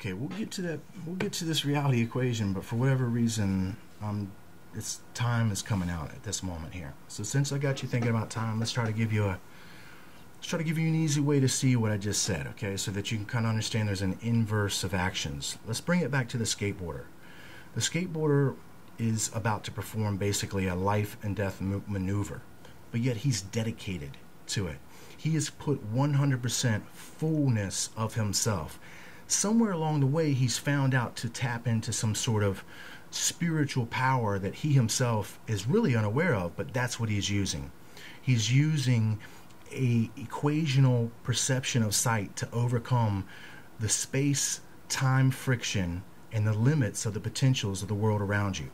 Okay, we'll get to that. We'll get to this reality equation, but for whatever reason, it's time is coming out at this moment here. So since I got you thinking about time, let's try to give you an easy way to see what I just said. Okay, so that you can kind of understand there's an inverse of actions. Let's bring it back to the skateboarder. The skateboarder is about to perform basically a life and death maneuver, but yet he's dedicated to it. He has put 100% fullness of himself. Somewhere along the way, he's found out to tap into some sort of spiritual power that he himself is really unaware of, but that's what he's using. He's using a equational perception of sight to overcome the space-time friction and the limits of the potentials of the world around you.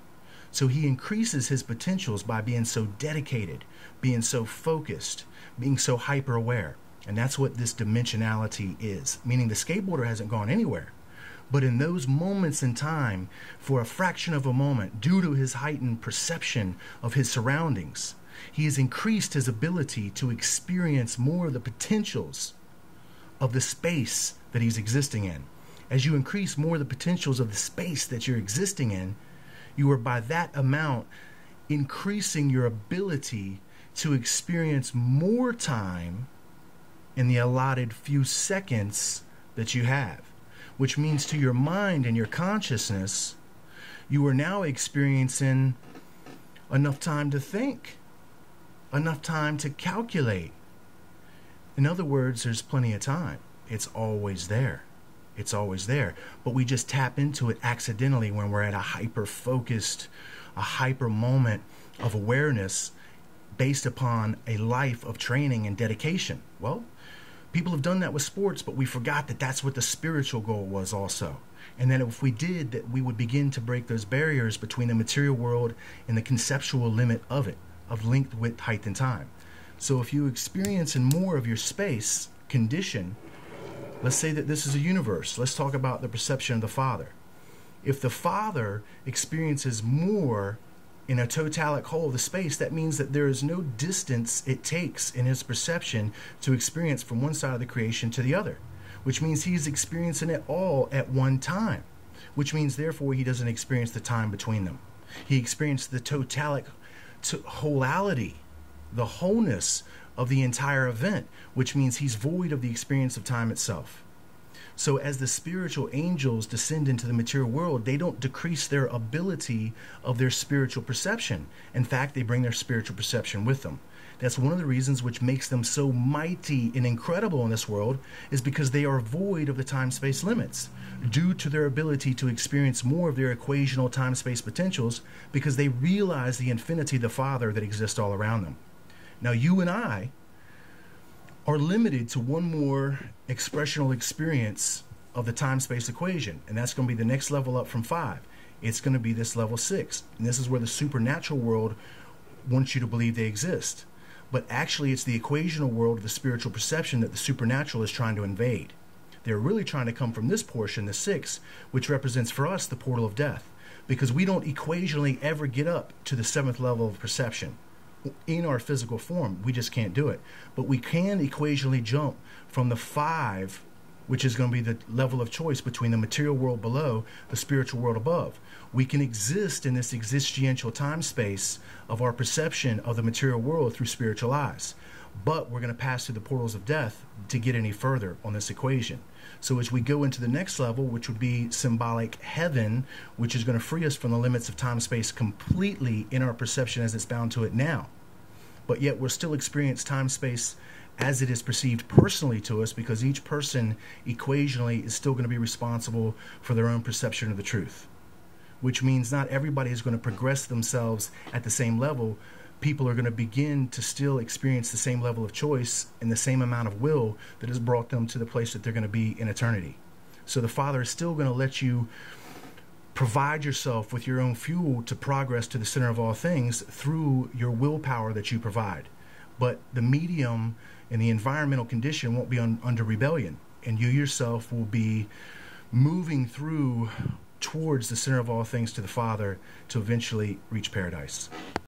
So he increases his potentials by being so dedicated, being so focused, being so hyper-aware. And that's what this dimensionality is, meaning the skateboarder hasn't gone anywhere. But in those moments in time, for a fraction of a moment, due to his heightened perception of his surroundings, he has increased his ability to experience more of the potentials of the space that he's existing in. As you increase more of the potentials of the space that you're existing in, you are by that amount increasing your ability to experience more time in the allotted few seconds that you have, which means to your mind and your consciousness, you are now experiencing enough time to think, enough time to calculate. In other words, there's plenty of time. It's always there. It's always there. But we just tap into it accidentally when we're at a hyper-focused, a hyper moment of awareness based upon a life of training and dedication. Well, people have done that with sports, but we forgot that that's what the spiritual goal was also. And that if we did, that we would begin to break those barriers between the material world and the conceptual limit of it, of length, width, height, and time. So if you experience in more of your space condition, let's say that this is a universe. Let's talk about the perception of the Father. If the Father experiences more in a totalic whole of the space, that means that there is no distance it takes in his perception to experience from one side of the creation to the other, which means he's experiencing it all at one time, which means therefore he doesn't experience the time between them. He experienced the totalic wholality, the wholeness of the entire event, which means he's void of the experience of time itself. So as the spiritual angels descend into the material world, they don't decrease their ability of their spiritual perception. In fact, they bring their spiritual perception with them. That's one of the reasons which makes them so mighty and incredible in this world, is because they are void of the time-space limits due to their ability to experience more of their equational time-space potentials, because they realize the infinity of the Father that exists all around them. Now, you and I are limited to one more expressional experience of the time-space equation, and that's going to be the next level up from 5. It's going to be this level 6, and this is where the supernatural world wants you to believe they exist. But actually, it's the equational world of the spiritual perception that the supernatural is trying to invade. They're really trying to come from this portion, the 6, which represents for us the portal of death, because we don't equationally ever get up to the 7th level of perception. In our physical form, we just can't do it. But we can equationally jump from the 5, which is going to be the level of choice between the material world below, the spiritual world above. We can exist in this existential time space of our perception of the material world through spiritual eyes. But we're going to pass through the portals of death to get any further on this equation. So as we go into the next level, which would be symbolic heaven, which is going to free us from the limits of time-space completely in our perception as it's bound to it now. But yet we'll still experience time-space as it is perceived personally to us, because each person equationally is still going to be responsible for their own perception of the truth. Which means not everybody is going to progress themselves at the same level. People are going to begin to still experience the same level of choice and the same amount of will that has brought them to the place that they're going to be in eternity. So the Father is still going to let you provide yourself with your own fuel to progress to the center of all things through your willpower that you provide. But the medium and the environmental condition won't be under rebellion, and you yourself will be moving through towards the center of all things to the Father to eventually reach paradise.